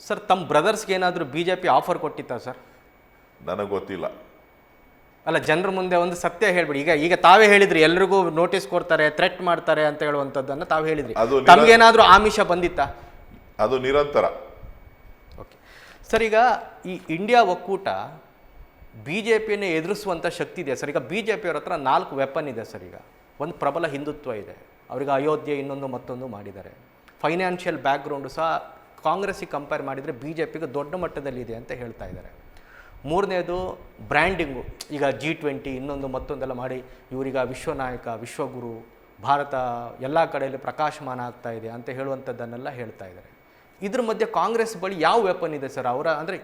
Sir ತಮ್ಮ ಬ್ರದರ್ಸ್ಗೆ ಏನಾದರೂ ಬಿ ಜೆ ಪಿ ಆಫರ್ ಕೊಟ್ಟಿತ್ತಾ ಸರ್? ನನಗೆ ಗೊತ್ತಿಲ್ಲ. ಅಲ್ಲ, ಜನರ ಮುಂದೆ ಒಂದು ಸತ್ಯ ಹೇಳ್ಬಿಡಿ. ಈಗ ತಾವೇ ಹೇಳಿದ್ರಿ ಎಲ್ರಿಗೂ ನೋಟಿಸ್ ಕೊಡ್ತಾರೆ, ಥ್ರೆಟ್ ಮಾಡ್ತಾರೆ ಅಂತ ಹೇಳುವಂಥದ್ದನ್ನು ತಾವು ಹೇಳಿದ್ರಿ. ತಮಗೇನಾದರೂ ಆಮಿಷ ಬಂದಿತ್ತಾ? ಅದು ನಿರಂತರ. ಓಕೆ ಸರ್, ಈಗ ಈ ಇಂಡಿಯಾ ಒಕ್ಕೂಟ ಬಿ ಜೆ ಪಿಯನ್ನು ಎದುರಿಸುವಂಥ ಶಕ್ತಿ ಇದೆ ಸರ್. ಈಗ ಬಿ ಜೆ ಪಿಯವ್ರ ಹತ್ರ 4 ವೆಪನ್ ಇದೆ ಸರ್. ಈಗ ಒಂದು ಪ್ರಬಲ ಹಿಂದುತ್ವ ಇದೆ, ಅವರಿಗೆ ಅಯೋಧ್ಯೆ ಇನ್ನೊಂದು ಮತ್ತೊಂದು ಮಾಡಿದ್ದಾರೆ. ಫೈನಾನ್ಷಿಯಲ್ ಬ್ಯಾಕ್ಗ್ರೌಂಡು ಸಹ ಕಾಂಗ್ರೆಸ್ಸಿಗೆ ಕಂಪೇರ್ ಮಾಡಿದರೆ ಬಿ ಜೆ ಪಿಗೆ ದೊಡ್ಡ ಮಟ್ಟದಲ್ಲಿದೆ ಅಂತ ಹೇಳ್ತಾ ಇದ್ದಾರೆ. ಮೂರನೇದು ಬ್ರ್ಯಾಂಡಿಂಗು. ಈಗ G20 ಇನ್ನೊಂದು ಮತ್ತೊಂದೆಲ್ಲ ಮಾಡಿ ಇವರೀಗ ವಿಶ್ವನಾಯಕ, ವಿಶ್ವಗುರು, ಭಾರತ ಎಲ್ಲ ಕಡೆಯಲ್ಲಿ ಪ್ರಕಾಶಮಾನ ಆಗ್ತಾ ಇದೆ ಅಂತ ಹೇಳುವಂಥದ್ದನ್ನೆಲ್ಲ ಹೇಳ್ತಾ ಇದ್ದಾರೆ. ಇದ್ರ ಮಧ್ಯೆ ಕಾಂಗ್ರೆಸ್ ಬಳಿ ಯಾವ ವೆಪನ್ ಇದೆ ಸರ್? ಅವರ ಅಂದರೆ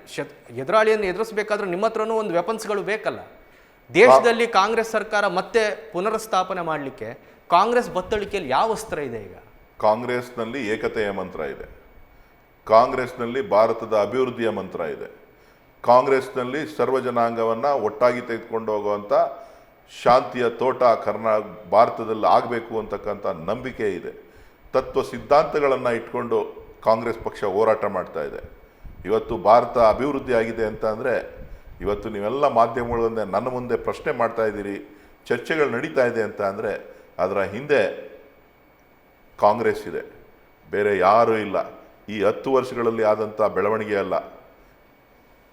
ಎದುರಾಳಿಯನ್ನು ಎದುರಿಸಬೇಕಾದ್ರೂ ನಿಮ್ಮ ಹತ್ರನೂ ಒಂದು ವೆಪನ್ಸ್ಗಳು ಬೇಕಲ್ಲ. ದೇಶದಲ್ಲಿ ಕಾಂಗ್ರೆಸ್ ಸರ್ಕಾರ ಮತ್ತೆ ಪುನರ್ಸ್ಥಾಪನೆ ಮಾಡಲಿಕ್ಕೆ ಕಾಂಗ್ರೆಸ್ ಬತ್ತಳಿಕೆಯಲ್ಲಿ ಯಾವ ಅಸ್ತ್ರ ಇದೆ? ಈಗ ಕಾಂಗ್ರೆಸ್ನಲ್ಲಿ ಏಕತೆಯ ಮಂತ್ರ ಇದೆ, ಕಾಂಗ್ರೆಸ್ನಲ್ಲಿ ಭಾರತದ ಅಭಿವೃದ್ಧಿಯ ಮಂತ್ರ ಇದೆ, ಕಾಂಗ್ರೆಸ್ನಲ್ಲಿ ಸರ್ವ ಜನಾಂಗವನ್ನು ಒಟ್ಟಾಗಿ ತೆಗೆದುಕೊಂಡು ಹೋಗುವಂಥ ಶಾಂತಿಯ ತೋಟ ಭಾರತದಲ್ಲಿ ಆಗಬೇಕು ಅಂತಕ್ಕಂಥ ನಂಬಿಕೆ ಇದೆ. ತತ್ವ ಸಿದ್ಧಾಂತಗಳನ್ನು ಇಟ್ಕೊಂಡು ಕಾಂಗ್ರೆಸ್ ಪಕ್ಷ ಹೋರಾಟ ಮಾಡ್ತಾ ಇದೆ. ಇವತ್ತು ಭಾರತ ಅಭಿವೃದ್ಧಿ ಆಗಿದೆ ಅಂತ ಅಂದರೆ ಇವತ್ತು ನೀವೆಲ್ಲ ಮಾಧ್ಯಮಗಳನ್ನೇ ನನ್ನ ಮುಂದೆ ಪ್ರಶ್ನೆ ಮಾಡ್ತಾ ಇದ್ದೀರಿ, ಚರ್ಚೆಗಳು ನಡೀತಾ ಇದೆ ಅಂತ ಅಂದರೆ ಅದರ ಹಿಂದೆ ಕಾಂಗ್ರೆಸ್ ಇದೆ, ಬೇರೆ ಯಾರೂ ಇಲ್ಲ. ಈ 10 ವರ್ಷಗಳಲ್ಲಿ ಆದಂಥ ಬೆಳವಣಿಗೆ ಅಲ್ಲ,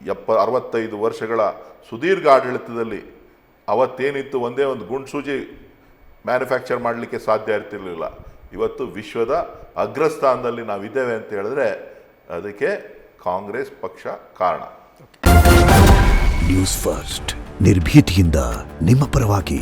65 ವರ್ಷಗಳ ಸುದೀರ್ಘ ಆಡಳಿತದಲ್ಲಿ ಅವತ್ತೇನಿತ್ತು, ಒಂದೇ ಒಂದು ಗುಂಡ್ಸೂಜಿ ಮ್ಯಾನುಫ್ಯಾಕ್ಚರ್ ಮಾಡಲಿಕ್ಕೆ ಸಾಧ್ಯ ಇರ್ತಿರಲಿಲ್ಲ. ಇವತ್ತು ವಿಶ್ವದ ಅಗ್ರಸ್ಥಾನದಲ್ಲಿ ನಾವಿದ್ದೇವೆ ಅಂತ ಹೇಳಿದ್ರೆ ಅದಕ್ಕೆ ಕಾಂಗ್ರೆಸ್ ಪಕ್ಷ ಕಾರಣ. ನ್ಯೂಸ್ ಫಸ್ಟ್, ನಿರ್ಭೀತಿಯಿಂದ ನಿಮ್ಮ ಪರವಾಗಿ.